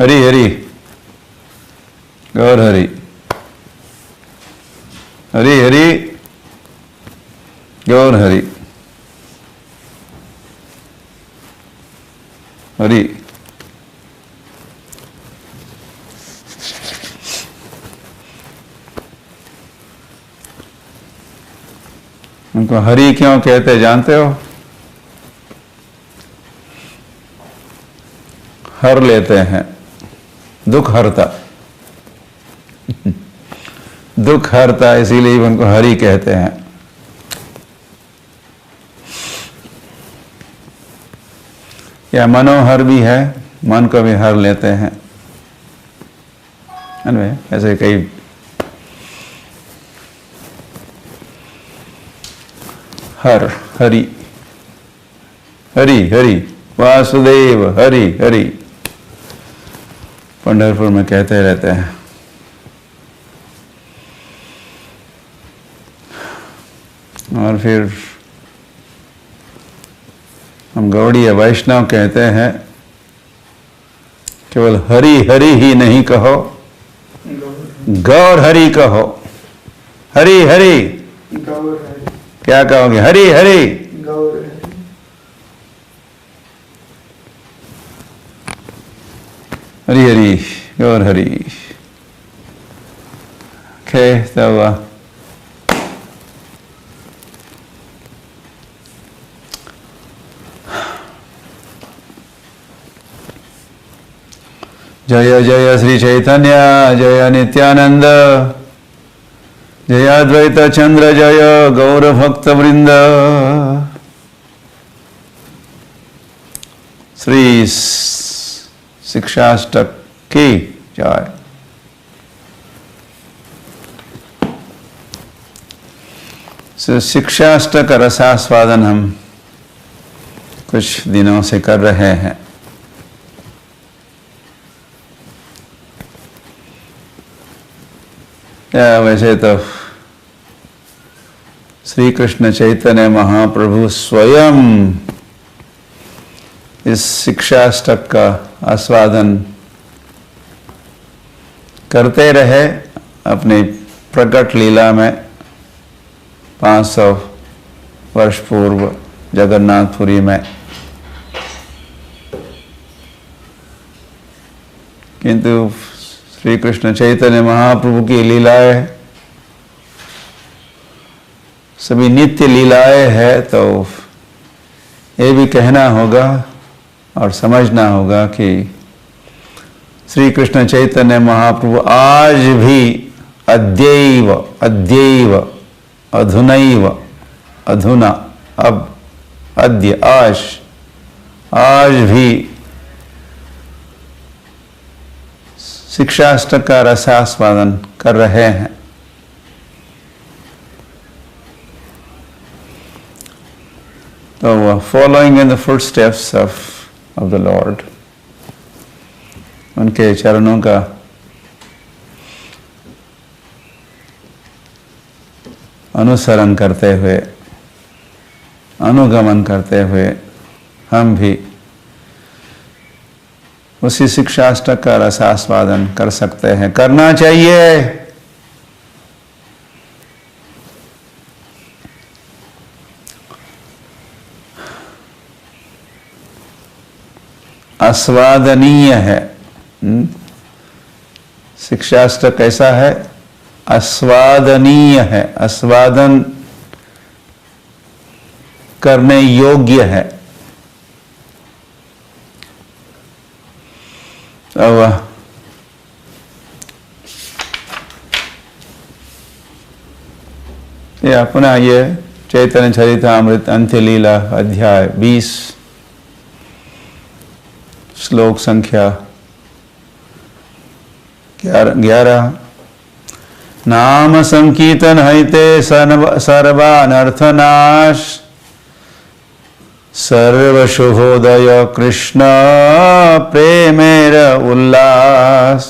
हरि हरि गौर हरि, हरि हरि गौर हरि, हरि। उनको हरि क्यों कहते जानते हो? हर लेते हैं, दुख हरता दुख हरता, इसीलिए उनको हरि कहते हैं। या मनोहर भी है, मन को भी हर लेते हैं। ऐसे कई हर, हरि हरि हरि, वासुदेव हरि हरि, पंढरपुर में कहते रहते हैं। और फिर हम गौड़ीय वैष्णव कहते हैं केवल हरि हरि ही नहीं कहो, गौर हरि कहो। हरि हरि गौर हरि, क्या कहोगे? हरि हरि गौर हरि। हरि हरि गौर हरि। Okay, so जय जय श्री चैतन्य, जय नित्यानंद, जय अद्वैत चंद्र, जय गौर भक्त वृंद। श्री शिक्षाष्टक की जय। शिक्षाष्टक रसास्वादन हम कुछ दिनों से कर रहे हैं। या वैसे तो श्री कृष्ण चैतन्य महाप्रभु स्वयं इस शिक्षाष्टक का आस्वादन करते रहे अपनी प्रकट लीला में 500 वर्ष पूर्व जगन्नाथपुरी में। किंतु श्री कृष्ण चैतन्य महाप्रभु की लीलाएं सभी नित्य लीलाएं है, तो ये भी कहना होगा और समझना होगा कि श्री कृष्ण चैतन्य महाप्रभु आज भी अद्यैव अद्यैव अधुनैव अधुना अब अद्य आज भी शिक्षाष्टक का रसास्वादन कर रहे हैं। तो following in the footsteps of the Lord, उनके चरणों का अनुसरण करते हुए, अनुगमन करते हुए हम भी उसी शिक्षाष्टक का रसास्वादन कर सकते हैं, करना चाहिए। आस्वादनीय है। शिक्षाष्टक कैसा है? आस्वादनीय है, आस्वादन करने योग्य है। अब ये अपना ये चैतन्य चरितामृत अंत्य लीला अध्याय 20 श्लोक संख्या 11। नाम संकीर्तन हईते सर्वानर्थनाश, सर्वशुभोदय कृष्ण प्रेमेर उल्लास।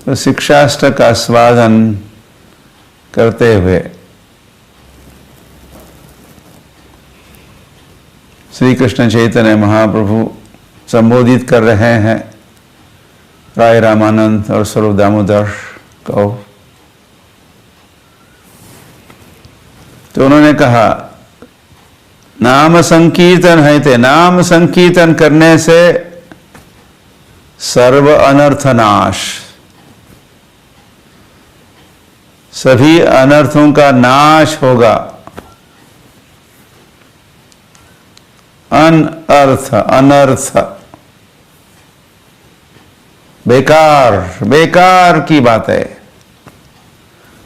तो शिक्षाष्टक का आस्वादन करते हुए श्री कृष्ण चैतन्य महाप्रभु संबोधित कर रहे हैं राय रामानंद और स्वरूप दामोदर को। तो उन्होंने कहा नाम संकीर्तन है, ते नाम संकीर्तन करने से सर्व अनर्थ नाश, सभी अनर्थों का नाश होगा। अनर्थ, अनर्थ, बेकार, बेकार की बात है,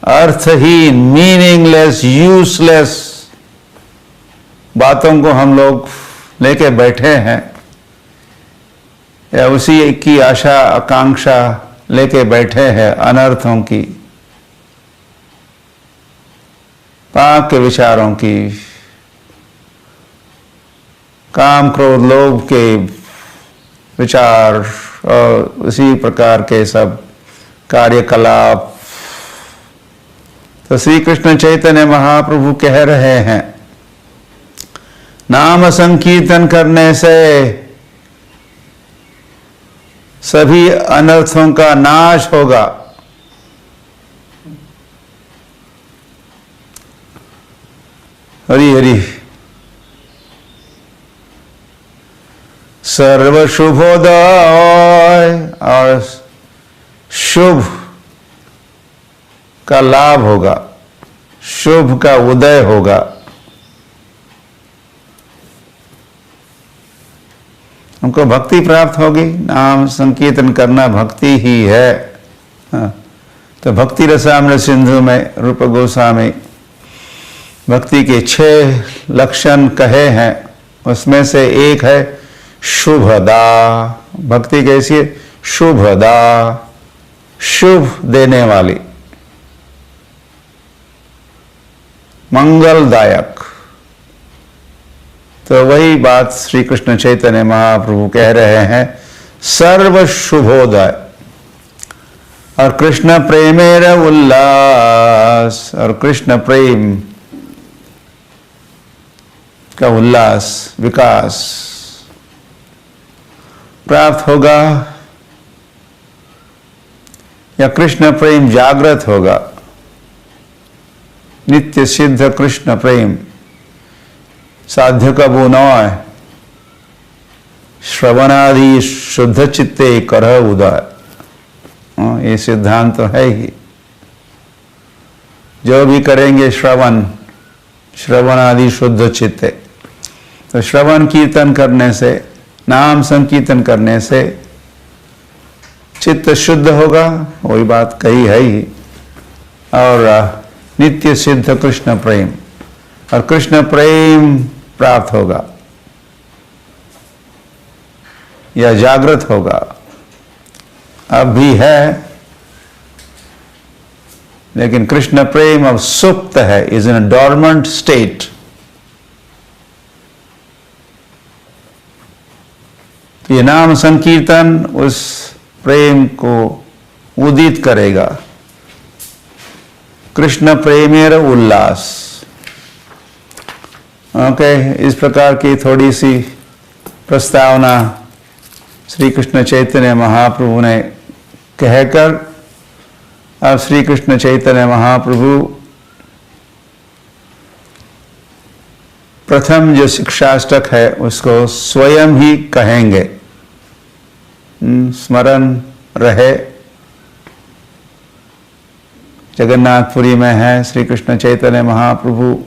अर्थहीन, मीनिंगलेस, यूजलेस बातों को हम लोग लेके बैठे हैं, या उसी की आशा आकांक्षा लेके बैठे हैं अनर्थों की, पाप के विचारों की, काम क्रोध लोभ के विचार और उसी प्रकार के सब कार्यकलाप। तो श्री कृष्ण चैतन्य महाप्रभु कह रहे हैं नाम संकीर्तन करने से सभी अनर्थों का नाश होगा। हरि हरि। सर्व शुभोदय, और शुभ का लाभ होगा, शुभ का उदय होगा। हमको भक्ति प्राप्त होगी, नाम संकीर्तन करना भक्ति ही है। हाँ। तो भक्ति रसामृत सिंधु में रूप गोस्वामी भक्ति के 6 लक्षण कहे हैं, उसमें से एक है शुभदा। भक्ति कैसी है? शुभदा, शुभ देने वाली, मंगलदायक। तो वही बात श्री कृष्ण चैतन्य महाप्रभु कह रहे हैं, सर्व शुभोदय। और कृष्ण प्रेमेर उल्लास, और कृष्ण प्रेम का उल्लास, विकास प्राप्त होगा, या कृष्ण प्रेम जागृत होगा। नित्य सिद्ध कृष्ण प्रेम साध्य का बुनॉय, श्रवणादि शुद्ध चित्ते करह उदय। ये सिद्धांत तो है ही, जो भी करेंगे श्रवण, श्रवण आदि शुद्ध चित्ते। तो श्रवण कीर्तन करने से, नाम संकीर्तन करने से चित्त शुद्ध होगा, वही बात कही है ही। और नित्य सिद्ध कृष्ण प्रेम, और कृष्ण प्रेम प्राप्त होगा या जागृत होगा। अब भी है, लेकिन कृष्ण प्रेम अब सुप्त है, is in a dormant state. ये नाम संकीर्तन उस प्रेम को उदित करेगा। कृष्ण प्रेमेर उल्लास। ओके, इस प्रकार की थोड़ी सी प्रस्तावना श्री कृष्ण चैतन्य महाप्रभु ने कहकर, अब श्री कृष्ण चैतन्य महाप्रभु प्रथम जो शिक्षाष्टक है उसको स्वयं ही कहेंगे। स्मरण रहे, जगन्नाथपुरी में है श्री कृष्ण चैतन्य महाप्रभु।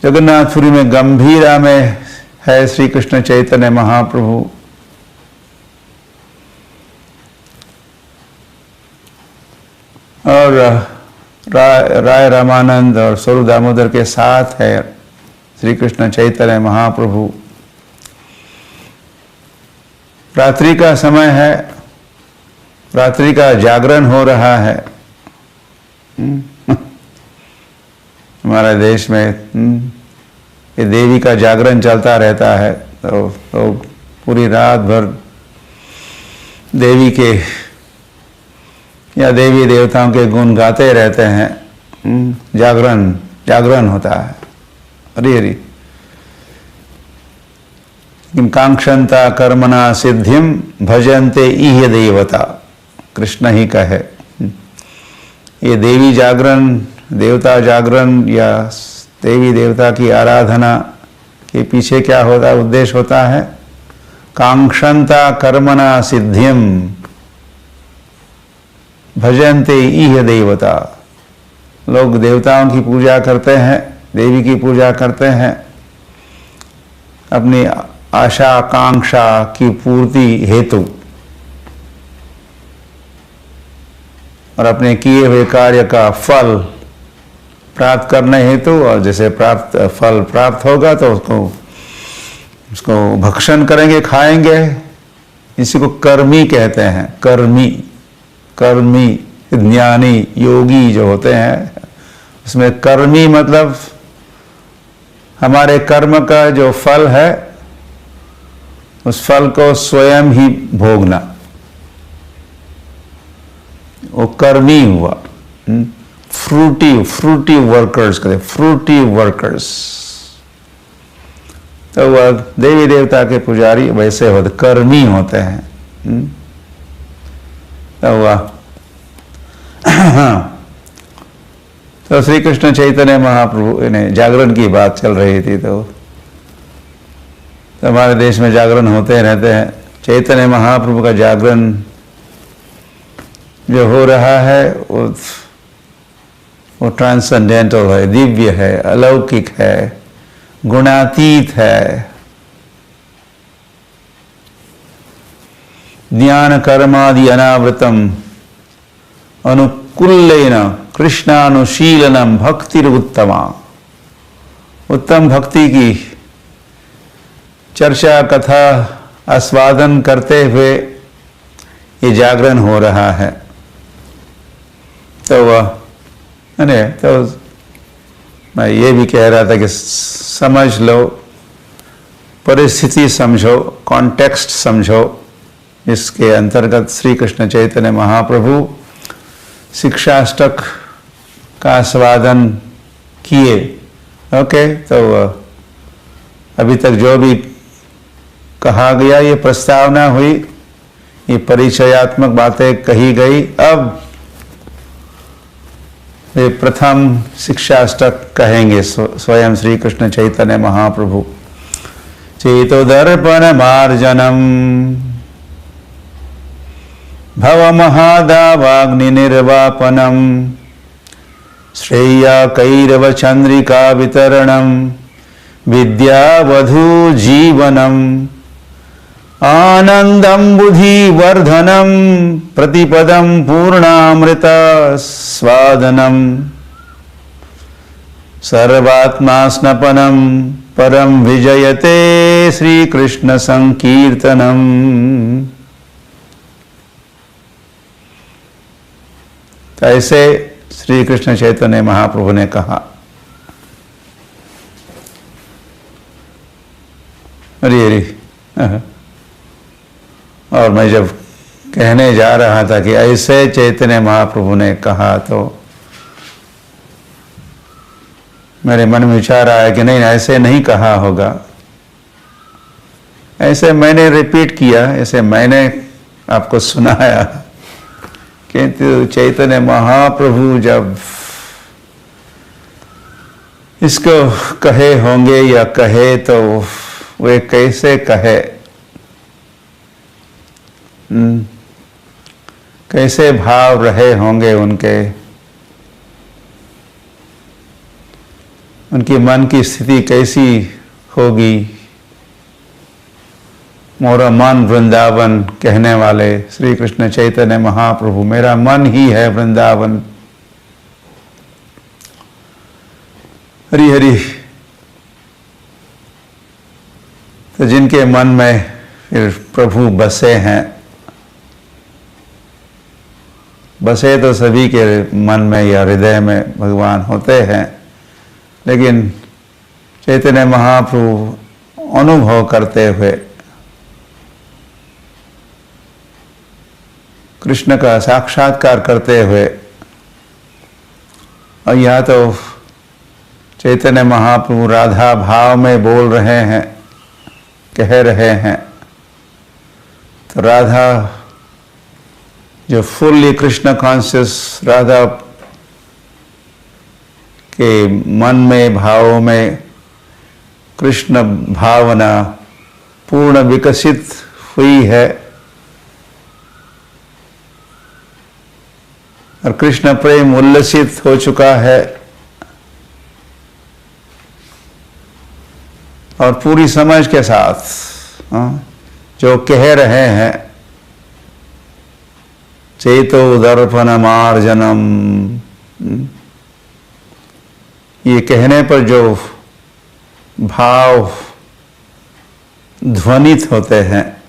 जगन्नाथपुरी में गंभीरा में है श्री कृष्ण चैतन्य महाप्रभु। और राय रामानंद और स्वरूप दामोदर के साथ है श्री कृष्ण चैतन्य महाप्रभु। रात्रि का समय है, रात्रि का जागरण हो रहा है हमारे देश में। ये देवी का जागरण चलता रहता है, तो पूरी रात भर देवी के या देवी देवताओं के गुण गाते रहते हैं। जागरण होता है। हरि हरि। लेकिन कांक्षन्ता कर्मणा सिद्धिम भजन्ते इह देवता, कृष्ण ही कहे। ये देवी जागरण, देवता जागरण या देवी देवता की आराधना के पीछे क्या होता है, उद्देश्य होता है? कांक्षन्ता कर्मणा सिद्धिम भजन्ते इह देवता। लोग देवताओं की पूजा करते हैं, देवी की पूजा करते हैं अपनी आशा आकांक्षा की पूर्ति हेतु और अपने किए हुए कार्य का फल प्राप्त करने हेतु, और जैसे फल प्राप्त होगा तो उसको भक्षण करेंगे, खाएंगे। इसी को कर्मी कहते हैं। कर्मी ज्ञानी योगी जो होते हैं, उसमें कर्मी मतलब हमारे कर्म का जो फल है उस फल को स्वयं ही भोगना, वो कर्मी हुआ। फ्रूटिव वर्कर्स कहते, फ्रूटिव वर्कर्स। तो वह देवी देवता के पुजारी वैसे होते, कर्मी होते हैं। तो वह तो श्री कृष्ण चैतन्य महाप्रभु ने जागरण की बात चल रही थी, तो हमारे देश में जागरण होते रहते हैं। चैतन्य महाप्रभु का जागरण जो हो रहा है वो ट्रांसेंडेंटल है, दिव्य है, अलौकिक है, गुणातीत है। ज्ञान कर्मादि अनावृतम अनुकूलेन कृष्णानुशीलनम भक्तिर उत्तमा। उत्तम भक्ति की चर्चा कथा आस्वादन करते हुए ये जागरण हो रहा है। तो वह तो मैं ये भी कह रहा था कि समझ लो, परिस्थिति समझो, कॉन्टेक्स्ट समझो। इसके अंतर्गत श्री कृष्ण चैतन्य महाप्रभु शिक्षाष्टक का आस्वादन किए। ओके, तो अभी तक जो भी कहा गया, ये प्रस्तावना हुई, ये परिचयात्मक बातें कही गई। अब वे प्रथम शिक्षाष्टक कहेंगे स्वयं श्री कृष्ण चैतन्य महाप्रभु। चेतोदर्पण मार्जनम भव महादावाग्नि निर्वापनम श्रेया कैरव चंद्रिका वितरणम विद्यावधू जीवनम आनंदम बुद्धिवर्धनम प्रतिपदम पूर्णामृत स्वादनम सर्वात्मा स्नपनम परम विजयते श्री कृष्ण संकीर्तनम। ऐसे श्री कृष्ण चैतन्य महाप्रभु ने कहा। अरे और मैं जब कहने जा रहा था कि ऐसे चैतन्य महाप्रभु ने कहा, तो मेरे मन में विचार आया कि नहीं, ऐसे नहीं कहा होगा। ऐसे मैंने रिपीट किया, ऐसे मैंने आपको सुनाया। किंतु चैतन्य महाप्रभु जब इसको कहे होंगे या कहे, तो वे कैसे कहे, कैसे भाव रहे होंगे उनकी मन की स्थिति कैसी होगी। मोरा मन वृंदावन कहने वाले श्री कृष्ण चैतन्य महाप्रभु, मेरा मन ही है वृंदावन। हरि हरि। तो जिनके मन में फिर प्रभु बसे हैं, बसे तो सभी के मन में या हृदय में भगवान होते हैं, लेकिन चैतन्य महाप्रभु अनुभव करते हुए कृष्ण का साक्षात्कार करते हुए, और यहाँ तो चैतन्य महाप्रभु राधा भाव में बोल रहे हैं कह रहे हैं, तो राधा जो फुल्ली कृष्ण कॉन्शियस राधा के मन में, भावों में कृष्ण भावना पूर्ण विकसित हुई है और कृष्ण प्रेम उल्लसित हो चुका है और पूरी समझ के साथ जो कह रहे हैं, चेतो दर्पण मार्जनम, ये कहने पर जो भाव ध्वनित होते हैं,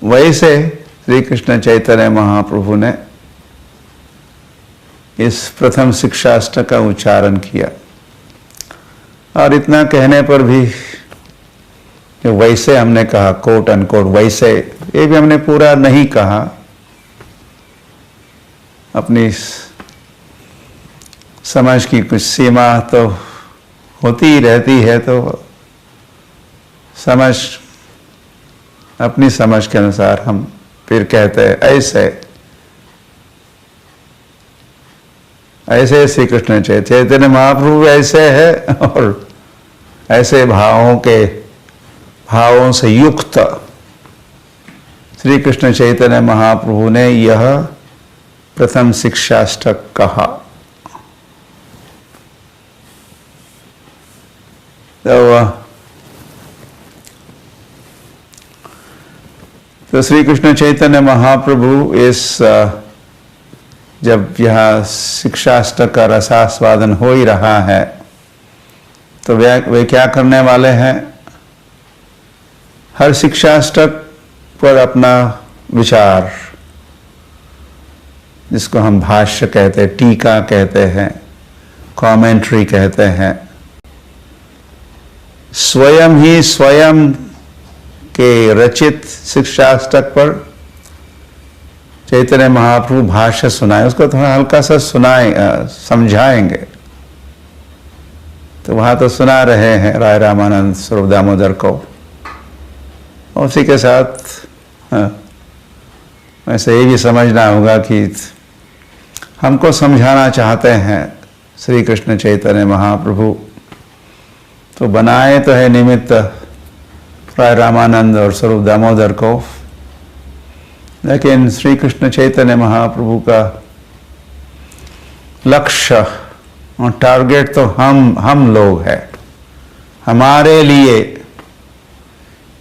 वैसे श्री कृष्ण चैतन्य महाप्रभु ने इस प्रथम शिक्षाष्टक का उच्चारण किया। और इतना कहने पर भी जो वैसे हमने कहा, कोट अनकोट वैसे, ये भी हमने पूरा नहीं कहा। अपनी समझ की कुछ सीमा तो होती ही रहती है, तो समझ, अपनी समझ के अनुसार हम फिर कहते हैं ऐसे ऐसे श्री कृष्ण चैतन्य महाप्रभु ऐसे है और ऐसे भावों से युक्त श्री कृष्ण चैतन्य महाप्रभु ने यह प्रथम शिक्षाष्टक कहा। तो श्री कृष्ण चैतन्य महाप्रभु इस जब यह शिक्षाष्टक का रसास्वादन हो ही रहा है, तो वे क्या करने वाले हैं? हर शिक्षाष्टक पर अपना विचार, जिसको हम भाष्य कहते हैं, टीका कहते हैं, कमेंट्री कहते हैं, स्वयं के रचित शिक्षाष्टक पर चैतन्य महाप्रभु भाष्य सुनाए, उसको थोड़ा हल्का सा समझाएंगे। तो वहां तो सुना रहे हैं राय रामानंद स्वरूप दामोदर को, उसी के साथ वैसे ये भी समझना होगा कि हमको समझाना चाहते हैं श्री कृष्ण चैतन्य महाप्रभु, तो बनाए तो है निमित्त राय रामानंद और स्वरूप दामोदर को, लेकिन श्री कृष्ण चैतन्य महाप्रभु का लक्ष्य और टारगेट तो हम लोग हैं। हमारे लिए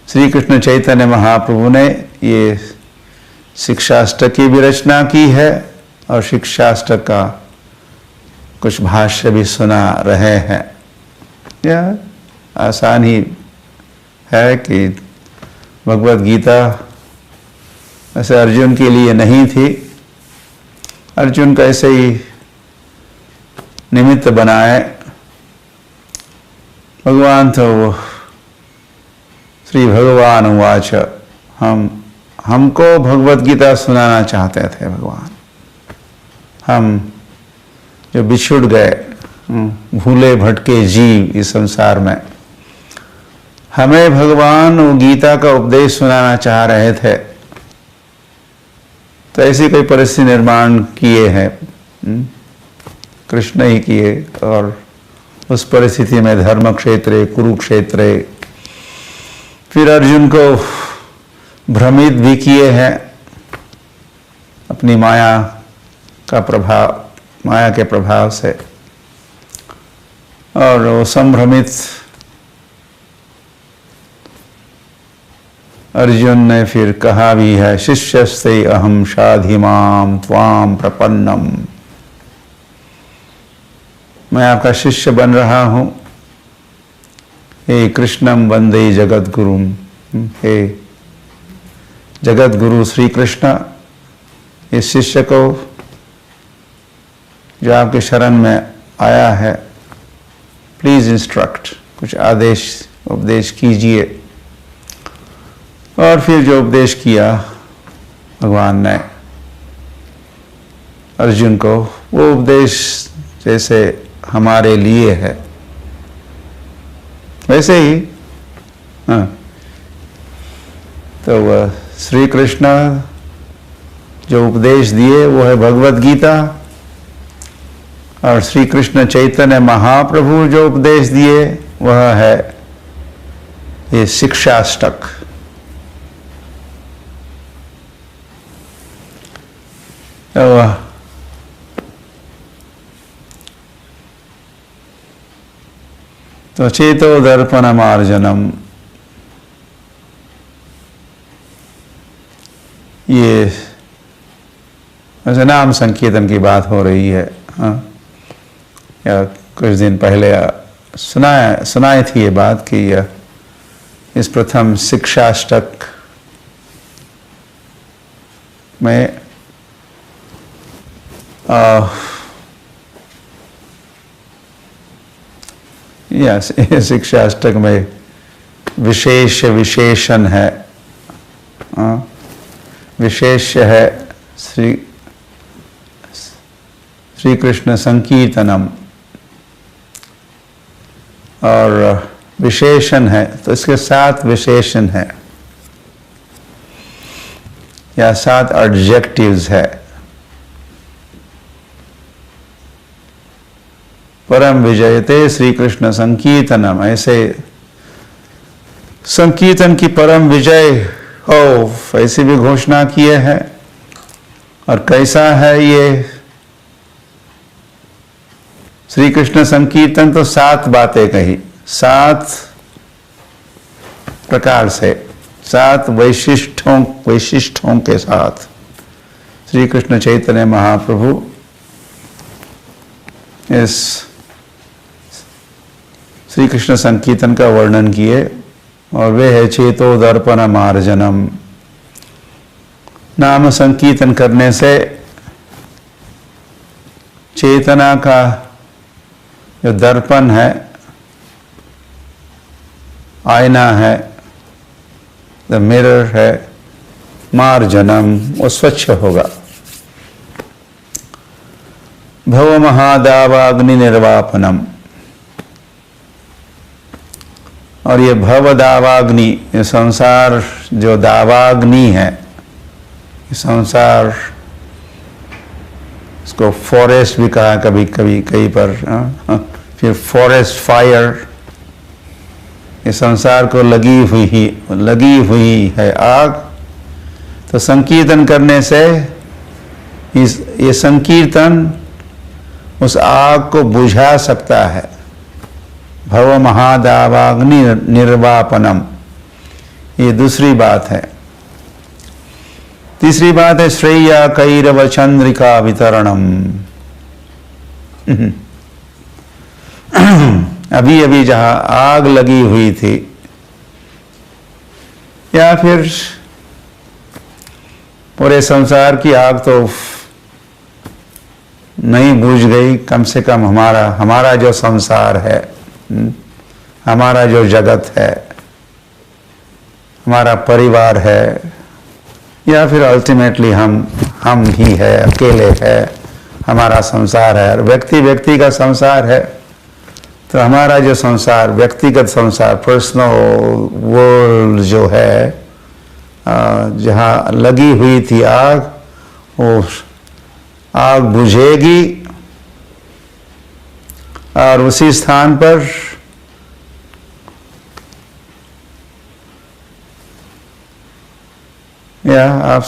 श्री कृष्ण चैतन्य महाप्रभु ने ये शिक्षाष्टक की भी रचना की है और शिक्षाष्टक का कुछ भाष्य भी सुना रहे हैं। यह आसान ही है कि भगवद गीता ऐसे अर्जुन के लिए नहीं थी, अर्जुन का ऐसे ही निमित्त बनाए भगवान। तो श्री भगवान उवाच, हमको भगवद गीता सुनाना चाहते थे भगवान। हम जो बिछुड़ गए, भूले भटके जीव इस संसार में, हमें भगवान वो गीता का उपदेश सुनाना चाह रहे थे। तो ऐसी कोई परिस्थिति निर्माण किए हैं, कृष्ण ही किए, और उस परिस्थिति में धर्म क्षेत्र, कुरुक्षेत्र, फिर अर्जुन को भ्रमित भी किए हैं अपनी माया का प्रभाव, माया के प्रभाव से, और वो संभ्रमित अर्जुन ने फिर कहा भी है, शिष्यस्ते अहम शाधिमाम त्वाम प्रपन्नम, मैं आपका शिष्य बन रहा हूं, हे कृष्णम वंदे जगत गुरुम, हे जगत गुरु श्री कृष्ण, इस शिष्य को जो आपके शरण में आया है, प्लीज इंस्ट्रक्ट, कुछ आदेश उपदेश कीजिए। और फिर जो उपदेश किया भगवान ने अर्जुन को, वो उपदेश जैसे हमारे लिए है। वैसे ही हाँ, तो वह श्री कृष्ण जो उपदेश दिए वो है भगवत गीता, और श्री कृष्ण चैतन्य महाप्रभु जो उपदेश दिए वह है ये शिक्षाष्टक। तो चेतो दर्पण मार्जनम, ये वैसे नाम संकीर्तन की बात हो रही है। हाँ, या कुछ दिन पहले सुनाई थी ये बात कि इस प्रथम शिक्षाष्टक में शिक्षाष्टक में विशेष विशेषण है। विशेष है श्री कृष्ण संकीर्तनम, और विशेषण है तो इसके 7 विशेषण है या 7 एडजेक्टिव्स है। परम विजयते श्री कृष्ण संकीर्तनम, ऐसे संकीर्तन की परम विजय हो ऐसी भी घोषणा किए हैं। और कैसा है ये श्री कृष्ण संकीर्तन? तो 7 बातें कही, 7 प्रकार से, 7 वैशिष्ठों के साथ श्री कृष्ण चैतन्य महाप्रभु इस श्री कृष्ण संकीर्तन का वर्णन किए, और वे है चेतो दर्पण मार्जनम। नाम संकीर्तन करने से चेतना का जो दर्पण है, आईना है, द मिरर है, मार्जनम, वो स्वच्छ होगा। भव महादावाग्नि निर्वापनम, और ये भव दावाग्नि, ये संसार जो दावाग्नि है, ये संसार, इसको फॉरेस्ट भी कहा कभी कभी कहीं पर, फिर फॉरेस्ट फायर, ये संसार को लगी हुई है आग। तो संकीर्तन करने से ये संकीर्तन उस आग को बुझा सकता है। भव महादावाग्नि निर्वापनम, ये दूसरी बात है। तीसरी बात है श्रेया कैरव चंद्रिका वितरणम। अभी अभी जहां आग लगी हुई थी, या फिर पूरे संसार की आग तो नहीं बुझ गई, कम से कम हमारा जो संसार है, हमारा जो जगत है, हमारा परिवार है, या फिर अल्टीमेटली हम ही है, अकेले है, हमारा संसार है। और व्यक्ति का संसार है, तो हमारा जो संसार, व्यक्तिगत संसार, पर्सनल वर्ल्ड जो है, जहाँ लगी हुई थी आग, वो आग बुझेगी, और उसी स्थान पर या आप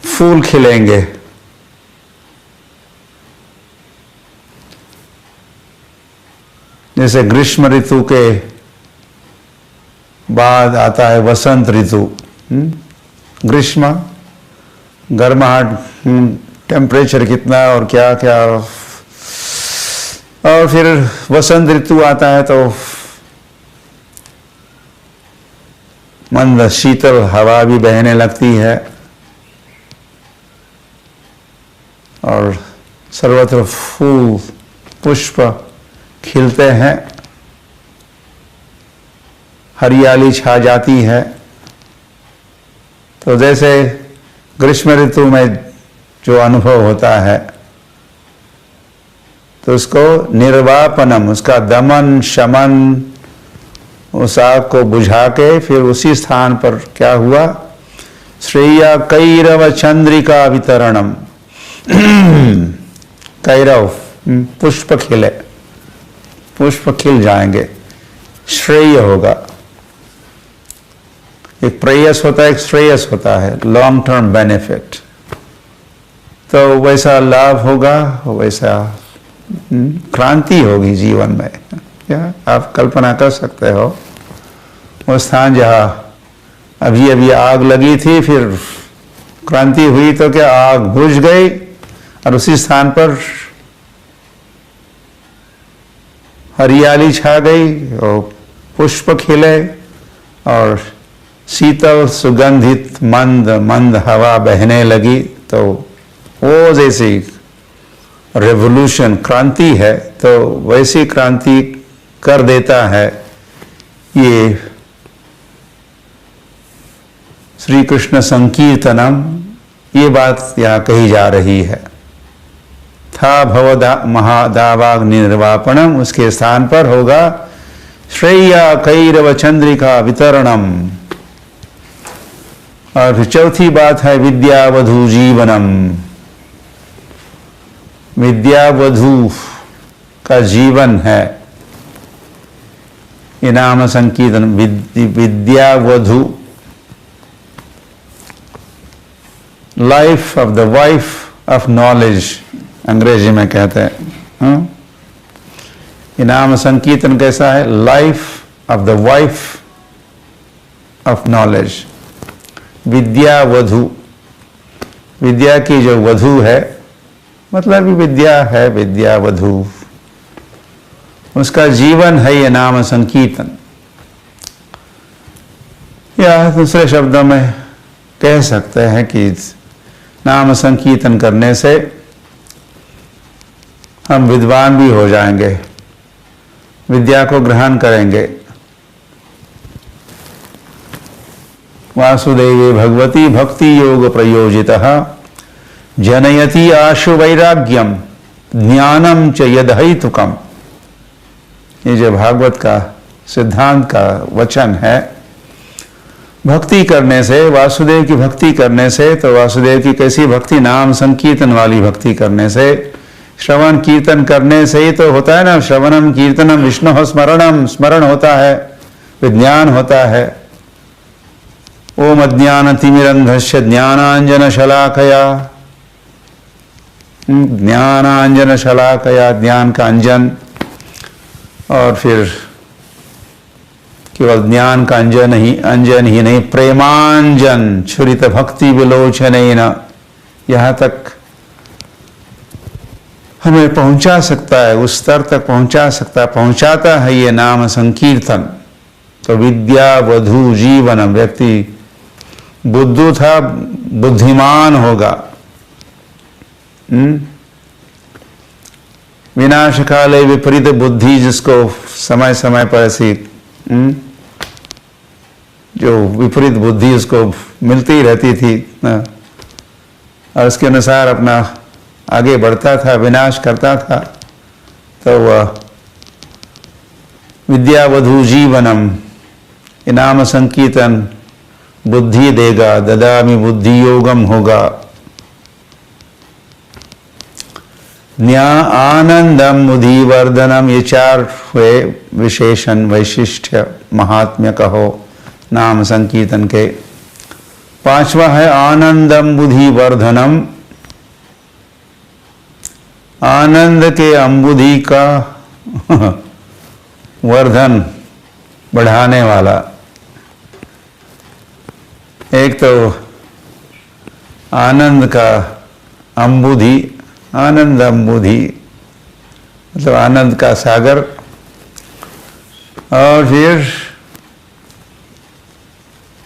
फूल खिलेंगे। जैसे ग्रीष्म ऋतु के बाद आता है वसंत ऋतु। ग्रीष्म, गर्माहट, टेम्परेचर कितना और क्या क्या, और फिर वसंत ऋतु आता है तो मंद शीतल हवा भी बहने लगती है, और सर्वत्र फूल पुष्प खिलते हैं, हरियाली छा जाती है। तो जैसे ग्रीष्म ऋतु में जो अनुभव होता है तो उसको निर्वापनम, उसका दमन शमन, उस आग को बुझा के फिर उसी स्थान पर क्या हुआ, श्रेया कैरव चंद्रिका वितरणम। कैरव पुष्प खिले, पुष्प खिल जाएंगे, श्रेय होगा। एक प्रेयस होता है, एक श्रेयस होता है, लॉन्ग टर्म बेनिफिट। तो वैसा लाभ होगा, वैसा क्रांति होगी जीवन में। क्या आप कल्पना कर सकते हो, वो स्थान जहाँ अभी अभी आग लगी थी, फिर क्रांति हुई तो क्या आग बुझ गई, और उसी स्थान पर हरियाली छा गई और पुष्प खिले और शीतल सुगंधित मंद मंद हवा बहने लगी। तो वो जैसी रेवोल्यूशन, क्रांति है, तो वैसी क्रांति कर देता है ये श्री कृष्ण संकीर्तनम। ये बात यहाँ कही जा रही है। था भवदा महादावाग्नि निर्वापणम, उसके स्थान पर होगा श्रेया कैरव चंद्रिका वितरणम। और फिर चौथी बात है विद्यावधू जीवनम। विद्यावधू का जीवन है ये नाम संकीर्तन। विद्यावधू, life of the wife of knowledge अंग्रेजी में कहते हैं। ये नाम संकीर्तन कैसा है, life of the wife of knowledge. विद्यावधू, विद्या की जो वधू है, मतलब विद्या है, विद्यावधू, उसका जीवन है ये नाम संकीर्तन। या दूसरे शब्दों में कह सकते हैं कि नाम संकीर्तन करने से हम विद्वान भी हो जाएंगे, विद्या को ग्रहण करेंगे। वासुदेवे भगवती भक्ति योग प्रयोजितः जनयति आशु वैराग्यम ज्ञानम च यदहैतुकम। ये जो भागवत का सिद्धांत का वचन है, भक्ति करने से, वासुदेव की भक्ति करने से, तो वासुदेव की कैसी भक्ति, नाम संकीर्तन वाली भक्ति करने से, श्रवण कीर्तन करने से ही तो होता है ना। श्रवणम कीर्तनम विष्णु स्मरणम, स्मरण होता है, विज्ञान होता है। ओम अज्ञानतिमिरन्धस्य ज्ञानांजन शलाकया, ज्ञानांजन शलाकया, ज्ञान का अंजन। और फिर केवल ज्ञान का अंजन ही नहीं, प्रेमांजन छुरित भक्ति विलोचनेन, यहाँ तक हमें पहुंचा सकता है, उस स्तर तक पहुंचाता है ये नाम संकीर्तन। तो विद्यावधू जीवनम, व्यक्ति बुद्धू था, बुद्धिमान होगा। विनाश काले विपरीत बुद्धि, जिसको समय समय पर ऐसी जो विपरीत बुद्धि उसको मिलती रहती थी, और उसके अनुसार अपना आगे बढ़ता था, विनाश करता था। तो वह विद्यावधू जीवनम, इनाम संकीर्तन बुद्धि देगा, ददामि बुद्धि योगम होगा। न्या आनंदम बुद्धिवर्धनम, ये चार हुए विशेषण, वैशिष्ट्य, महात्म्य कहो नाम संकीर्तन के। पांचवा है आनंदम बुद्धिवर्धनम, आनंद के अम्बुधि का वर्धन, बढ़ाने वाला। एक तो आनंद का अम्बुधि, आनंद अम्बुधि मतलब आनंद का सागर। और फिर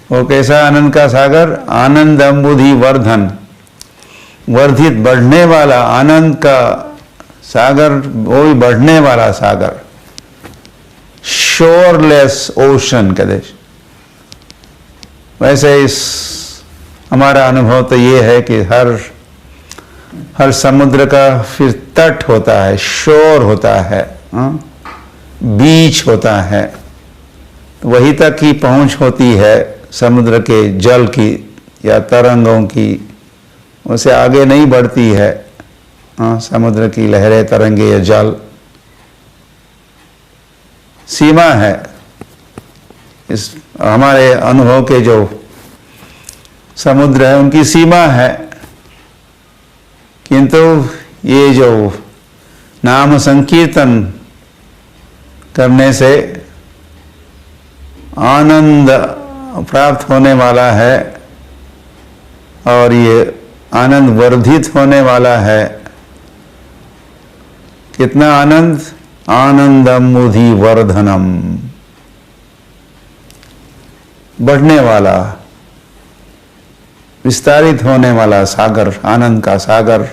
वो कैसा आनंद का सागर, आनंद अम्बुधि वर्धन, वर्धित, बढ़ने वाला आनंद का सागर, वो भी बढ़ने वाला सागर। शोरलेस ओशन कहते। वैसे इस हमारा अनुभव तो ये है कि हर हर समुद्र का फिर तट होता है, शोर होता है, बीच होता है, वही तक ही पहुंच होती है समुद्र के जल की या तरंगों की, उसे आगे नहीं बढ़ती है समुद्र की लहरें, तरंगे या जल। सीमा है इस हमारे अनुभव के, जो समुद्र है उनकी सीमा है। किंतु ये जो नाम संकीर्तन करने से आनंद प्राप्त होने वाला है और ये आनंद वर्धित होने वाला है। कितना आनंद? आनंदम मुधि वर्धनम, बढ़ने वाला, विस्तारित होने वाला सागर, आनंद का सागर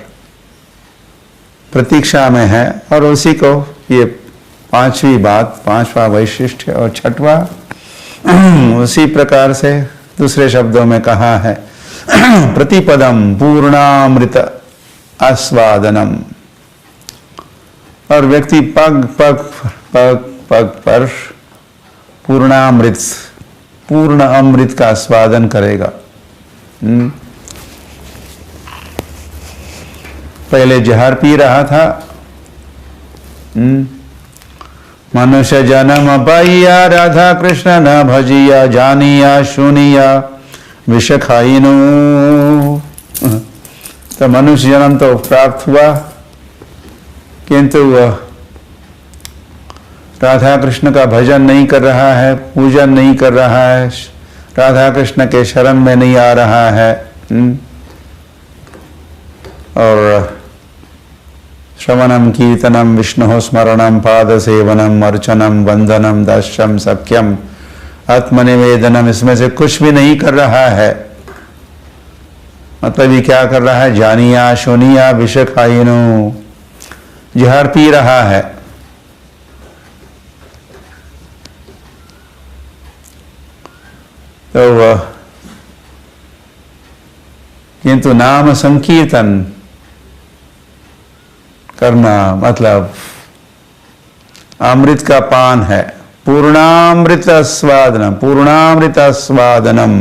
प्रतीक्षा में है। और उसी को ये पांचवी बात, पांचवा वैशिष्ट्य और छठवा उसी प्रकार से दूसरे शब्दों में कहा है प्रतिपदम पूर्णामृत आस्वादनम। और व्यक्ति पग पग पग पग पर पूर्णामृत, पूर्ण अमृत का आस्वादन करेगा। पहले जहर पी रहा था, मनुष्य जन्म पाइया राधा कृष्ण न भजिया, जानिया सुनिया विष खाइनु। तो मनुष्य जन्म तो प्राप्त हुआ, किंतु वह राधा कृष्ण का भजन नहीं कर रहा है, पूजन नहीं कर रहा है, राधा कृष्ण के शरण में नहीं आ रहा है। और श्रवणम कीर्तनम विष्णु स्मरणम पाद सेवनम अर्चनम वंदनम दर्शम सख्यम आत्मनिवेदनम, इसमें से कुछ भी नहीं कर रहा है। मतलब ये क्या कर रहा है? जानिया सुनिया विष खाइनु, जहर पी रहा है। तो वह किंतु नाम संकीर्तन करना मतलब अमृत का पान है। पूर्णामृत स्वादनम, पूर्णामृत स्वादनम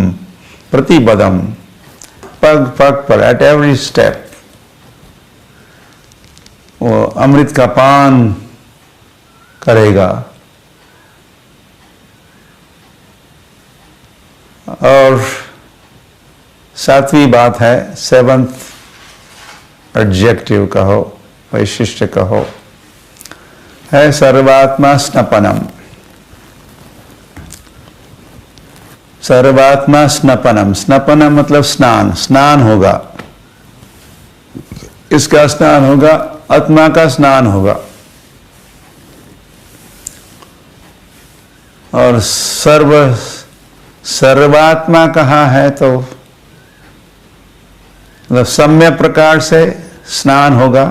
प्रतिपदम, पग पग पर, एट एवरी स्टेप वो अमृत का पान करेगा। और सातवीं बात है, सेवंथ एडजेक्टिव कहो, वैशिष्ट्य कहो, है सर्वात्मा स्नपनम। सर्वात्मा स्नपनम, स्नपनम मतलब स्नान, स्नान होगा। इसका स्नान होगा, आत्मा का स्नान होगा। और सर्वात्मा कहा है तो मतलब सम्य प्रकार से स्नान होगा,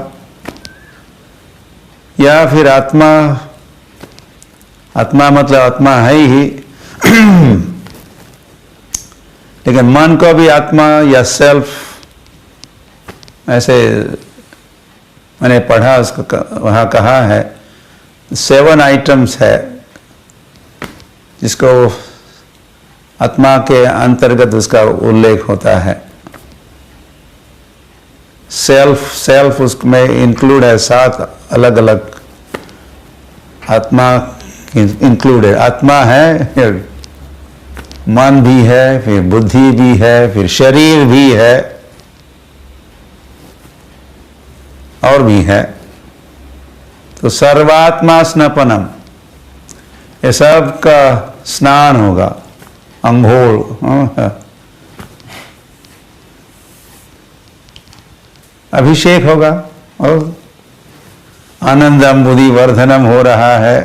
या फिर आत्मा, आत्मा मतलब आत्मा है ही लेकिन मन को भी आत्मा या सेल्फ, ऐसे मैंने पढ़ा, उसको वहां कहा है 7 आइटम्स है जिसको आत्मा के अंतर्गत उसका उल्लेख होता है। सेल्फ उसमें इंक्लूड है, 7 अलग अलग आत्मा इंक्लूडेड। आत्मा है, फिर मन भी है, फिर बुद्धि भी है, फिर शरीर भी है, और भी है। तो सर्वात्मा स्नपनम, ये सब का स्नान होगा, अंघोल, अभिषेक होगा। और आनंदम बुद्धि वर्धनम हो रहा है।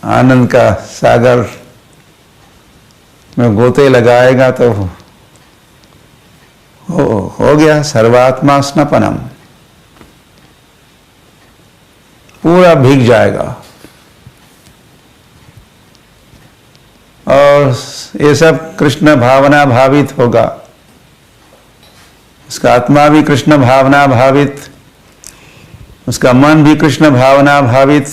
आनंद का सागर में गोते लगाएगा तो हो गया सर्वात्मा स्नपनम, पूरा भीग जाएगा। और ये सब कृष्ण भावना भावित होगा। उसका आत्मा भी कृष्ण भावना भावित, उसका मन भी कृष्ण भावना भावित,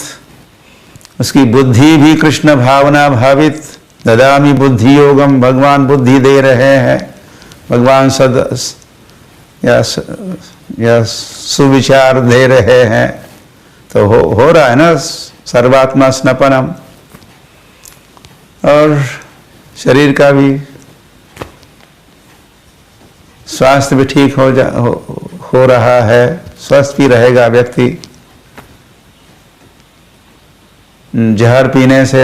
उसकी बुद्धि भी कृष्ण भावना भावित। ददामि बुद्धि योगम, भगवान बुद्धि दे रहे हैं, भगवान या सुविचार दे रहे हैं, तो हो रहा है ना सर्वात्मा स्नपनम। और शरीर का भी स्वास्थ्य भी ठीक हो रहा है, स्वस्थ भी रहेगा व्यक्ति। जहर पीने से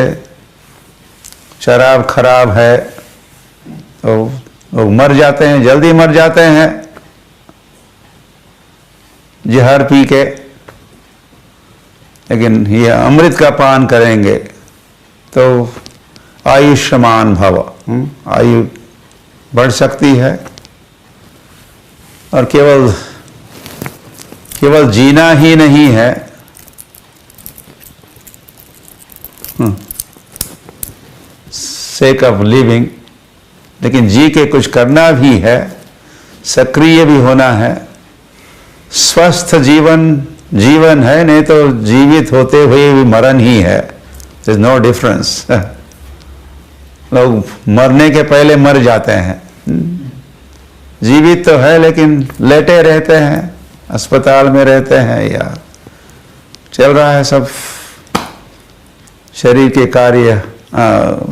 शराब खराब है तो लोग मर जाते हैं, जल्दी मर जाते हैं जहर पी के। लेकिन ये अमृत का पान करेंगे तो आयुष्मान भव, आयु बढ़ सकती है। और केवल जीना ही नहीं है, सेक ऑफ लिविंग, लेकिन जी के कुछ करना भी है, सक्रिय भी होना है। स्वस्थ जीवन है, नहीं तो जीवित होते हुए भी मरण ही है। There is no difference. लोग मरने के पहले मर जाते हैं, जीवित तो है लेकिन लेटे रहते हैं, अस्पताल में रहते हैं, या चल रहा है सब शरीर के कार्य,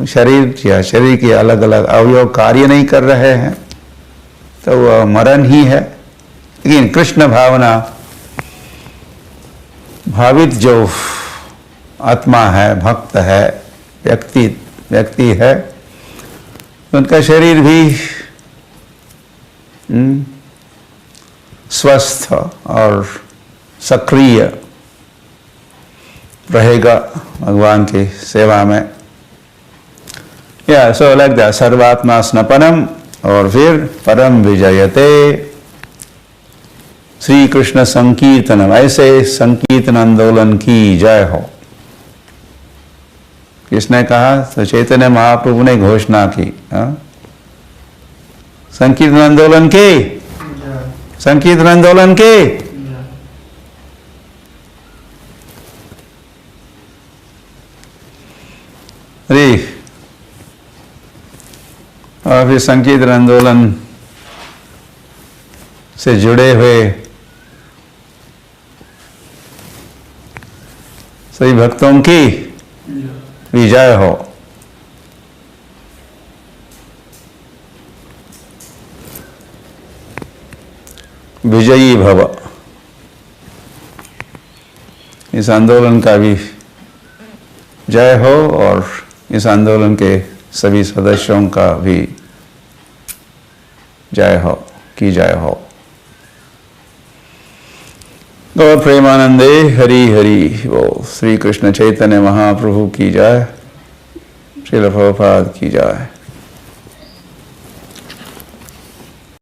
शरीर के अलग अलग अवयव कार्य नहीं कर रहे हैं, तो वह मरण ही है। लेकिन कृष्ण भावना भावित जो आत्मा है, भक्त है, व्यक्ति है, उनका शरीर भी स्वस्थ और सक्रिय रहेगा भगवान की सेवा में। या सो लाइक दैट, सर्वात्मा स्नपनम, और फिर परम विजयते, श्री कृष्ण संकीर्तनम। ऐसे संकीर्तन आंदोलन की जय हो। किसने कहा? तो चैतन्य महाप्रभु ने घोषणा की। संकीर्तन आंदोलन के, संकीर्तन आंदोलन के। अरे, और फिर संकीर्तन आंदोलन से जुड़े हुए सभी भक्तों की विजय हो। विजयी भव। इस आंदोलन का भी जय हो, और इस आंदोलन के सभी सदस्यों का भी जय हो, की जय हो। गौर प्रेमानंदे हरि हरि। वो श्री कृष्ण चैतन्य महाप्रभु की जय, श्रील प्रभुपाद की जय।